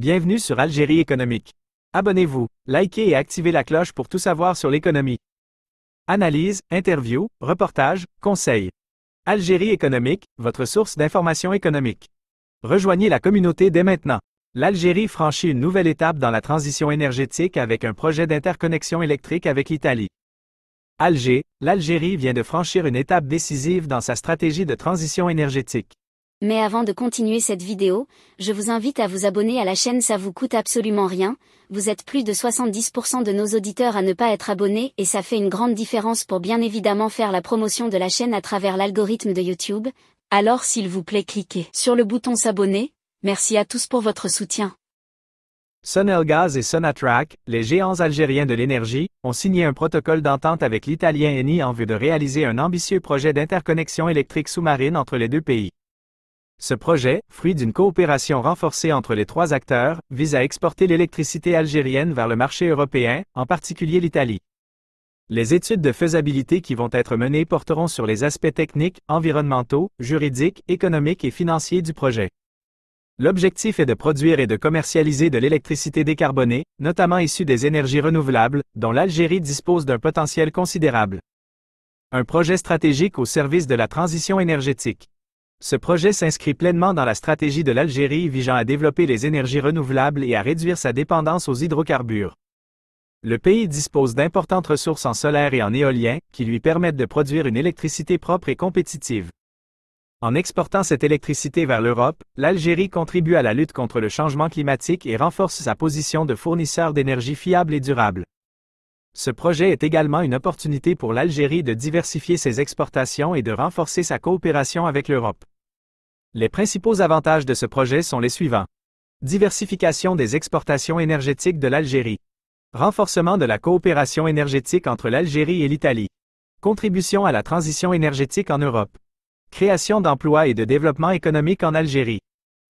Bienvenue sur Algérie économique. Abonnez-vous, likez et activez la cloche pour tout savoir sur l'économie. Analyse, interview, reportage, conseils. Algérie économique, votre source d'information économique. Rejoignez la communauté dès maintenant. L'Algérie franchit une nouvelle étape dans la transition énergétique avec un projet d'interconnexion électrique avec l'Italie. Alger, l'Algérie vient de franchir une étape décisive dans sa stratégie de transition énergétique. Mais avant de continuer cette vidéo, je vous invite à vous abonner à la chaîne, ça vous coûte absolument rien, vous êtes plus de 70% de nos auditeurs à ne pas être abonnés et ça fait une grande différence pour bien évidemment faire la promotion de la chaîne à travers l'algorithme de YouTube, alors s'il vous plaît cliquez sur le bouton s'abonner, merci à tous pour votre soutien. Sonelgaz et Sonatrach, les géants algériens de l'énergie, ont signé un protocole d'entente avec l'italien Eni en vue de réaliser un ambitieux projet d'interconnexion électrique sous-marine entre les deux pays. Ce projet, fruit d'une coopération renforcée entre les trois acteurs, vise à exporter l'électricité algérienne vers le marché européen, en particulier l'Italie. Les études de faisabilité qui vont être menées porteront sur les aspects techniques, environnementaux, juridiques, économiques et financiers du projet. L'objectif est de produire et de commercialiser de l'électricité décarbonée, notamment issue des énergies renouvelables, dont l'Algérie dispose d'un potentiel considérable. Un projet stratégique au service de la transition énergétique. Ce projet s'inscrit pleinement dans la stratégie de l'Algérie visant à développer les énergies renouvelables et à réduire sa dépendance aux hydrocarbures. Le pays dispose d'importantes ressources en solaire et en éolien, qui lui permettent de produire une électricité propre et compétitive. En exportant cette électricité vers l'Europe, l'Algérie contribue à la lutte contre le changement climatique et renforce sa position de fournisseur d'énergie fiable et durable. Ce projet est également une opportunité pour l'Algérie de diversifier ses exportations et de renforcer sa coopération avec l'Europe. Les principaux avantages de ce projet sont les suivants. Diversification des exportations énergétiques de l'Algérie. Renforcement de la coopération énergétique entre l'Algérie et l'Italie. Contribution à la transition énergétique en Europe. Création d'emplois et de développement économique en Algérie.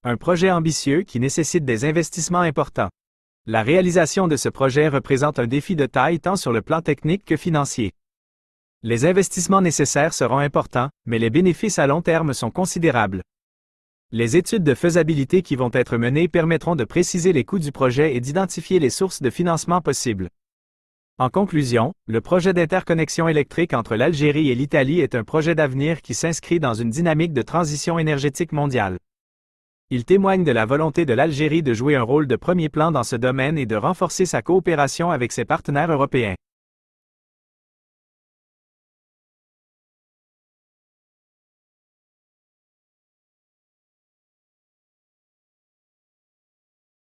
Un projet ambitieux qui nécessite des investissements importants. La réalisation de ce projet représente un défi de taille tant sur le plan technique que financier. Les investissements nécessaires seront importants, mais les bénéfices à long terme sont considérables. Les études de faisabilité qui vont être menées permettront de préciser les coûts du projet et d'identifier les sources de financement possibles. En conclusion, le projet d'interconnexion électrique entre l'Algérie et l'Italie est un projet d'avenir qui s'inscrit dans une dynamique de transition énergétique mondiale. Il témoigne de la volonté de l'Algérie de jouer un rôle de premier plan dans ce domaine et de renforcer sa coopération avec ses partenaires européens.